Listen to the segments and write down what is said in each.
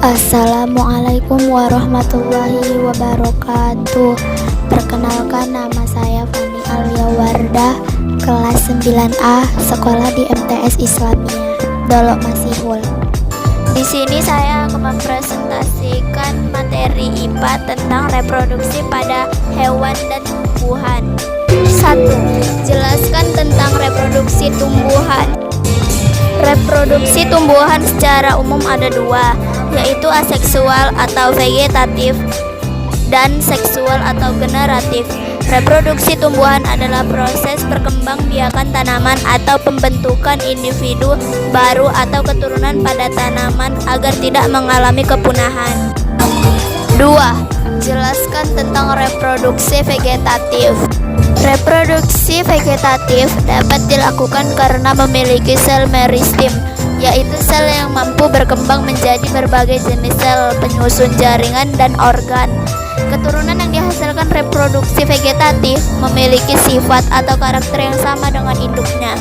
Assalamualaikum warahmatullahi wabarakatuh. Perkenalkan, nama saya Fani Alia Wardah, kelas 9A, sekolah di MTS Islamia, Dolok Masihul. Di sini saya akan mempresentasikan materi IPA tentang reproduksi pada hewan dan tumbuhan. 1. Jelaskan tentang reproduksi tumbuhan. Reproduksi tumbuhan secara umum ada dua, yaitu aseksual atau vegetatif dan seksual atau generatif. Reproduksi tumbuhan adalah proses perkembangbiakan tanaman atau pembentukan individu baru atau keturunan pada tanaman agar tidak mengalami kepunahan. 2. Jelaskan tentang reproduksi vegetatif. Reproduksi vegetatif dapat dilakukan karena memiliki sel meristem, yaitu sel yang mampu berkembang menjadi berbagai jenis sel penyusun jaringan dan organ. Keturunan yang dihasilkan reproduksi vegetatif memiliki sifat atau karakter yang sama dengan induknya.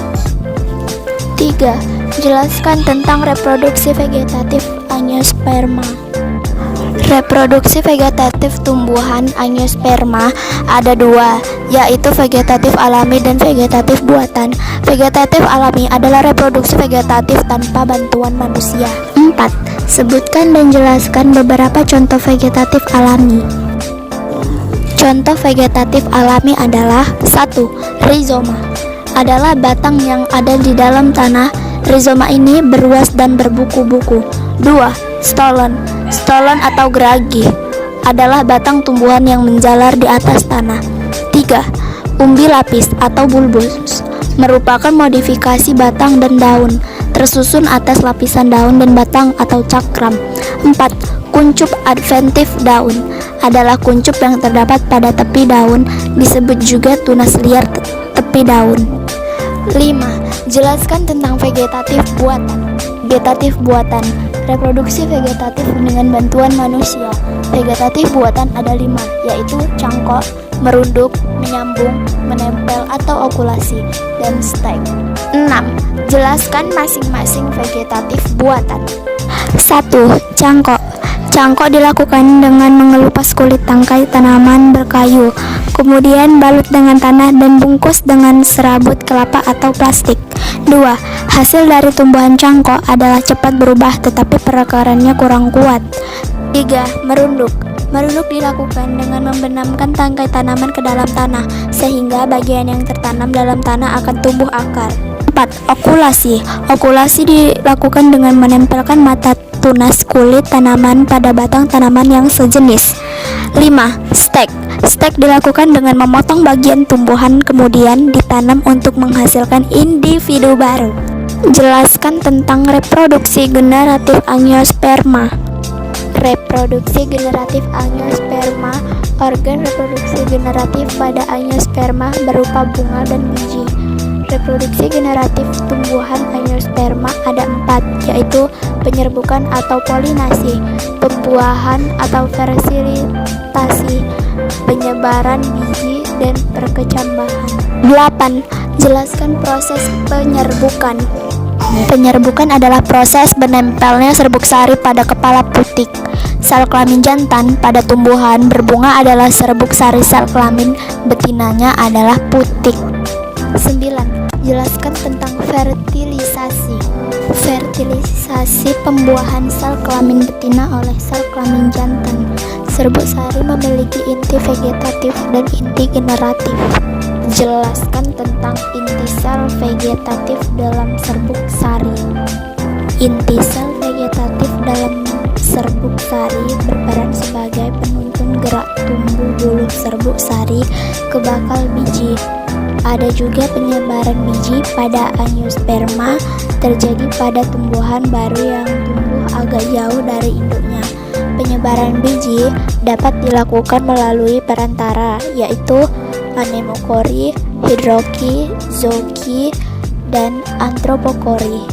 3. Jelaskan tentang reproduksi vegetatif angiosperma. Reproduksi vegetatif tumbuhan angiosperma ada dua, yaitu vegetatif alami dan vegetatif buatan. Vegetatif alami adalah reproduksi vegetatif tanpa bantuan manusia. 4. Sebutkan dan jelaskan beberapa contoh vegetatif alami. Contoh vegetatif alami adalah 1. Rizoma adalah batang yang ada di dalam tanah. Rizoma ini beruas dan berbuku-buku. 2. Stolon atau geragi adalah batang tumbuhan yang menjalar di atas tanah. 3. Umbi lapis atau bulbus merupakan modifikasi batang dan daun tersusun atas lapisan daun dan batang atau cakram. 4. Kuncup adventif daun adalah kuncup yang terdapat pada tepi daun, disebut juga tunas liar tepi daun. 5. Jelaskan tentang vegetatif buatan. Vegetatif buatan, reproduksi vegetatif dengan bantuan manusia. Vegetatif buatan ada 5, yaitu cangkok, merunduk, menyambung, menempel atau okulasi, dan stek. 6. Jelaskan masing-masing vegetatif buatan. 1. Cangkok. Cangkok dilakukan dengan mengelupas kulit tangkai tanaman berkayu, kemudian balut dengan tanah dan bungkus dengan serabut kelapa atau plastik. 2. Hasil dari tumbuhan cangkok adalah cepat berubah tetapi perakarannya kurang kuat. 3. Merunduk. Merunduk dilakukan dengan membenamkan tangkai tanaman ke dalam tanah, sehingga bagian yang tertanam dalam tanah akan tumbuh akar. 4. Okulasi. Okulasi dilakukan dengan menempelkan mata tunas kulit tanaman pada batang tanaman yang sejenis. 5. Stek. Stek dilakukan dengan memotong bagian tumbuhan kemudian ditanam untuk menghasilkan individu baru. Jelaskan tentang reproduksi generatif angiosperma. Reproduksi generatif angiosperma. Organ reproduksi generatif pada angiosperma berupa bunga dan biji. Reproduksi generatif tumbuhan angiosperma ada 4, yaitu penyerbukan atau polinasi, pembuahan atau fertilitasi, penyebaran biji, dan perkecambahan. 8. Jelaskan proses penyerbukan. Penyerbukan adalah proses menempelnya serbuk sari pada kepala putik. Sel kelamin jantan pada tumbuhan berbunga adalah serbuk sari, sel kelamin betinanya adalah putik. 9. Jelaskan tentang fertilisasi. Fertilisasi pembuahan sel kelamin betina oleh sel kelamin jantan. Serbuk sari memiliki inti vegetatif dan inti generatif. Jelaskan tentang inti sel vegetatif dalam serbuk sari. Inti sel vegetatif dalam serbuk sari berperan sebagai penuntun gerak tumbuh bulu serbuk sari ke bakal biji. Ada juga penyebaran biji pada angiosperma terjadi pada tumbuhan baru yang tumbuh agak jauh dari induknya. Penyebaran biji dapat dilakukan melalui perantara, yaitu anemokori, hidroki, zooki, dan antropokori.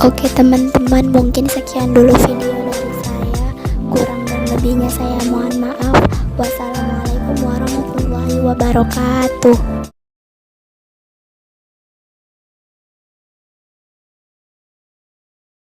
Oke teman-teman, mungkin sekian dulu video dari saya. Kurang dan lebihnya saya mohon maaf. Wassalamualaikum warahmatullahi wabarakatuh.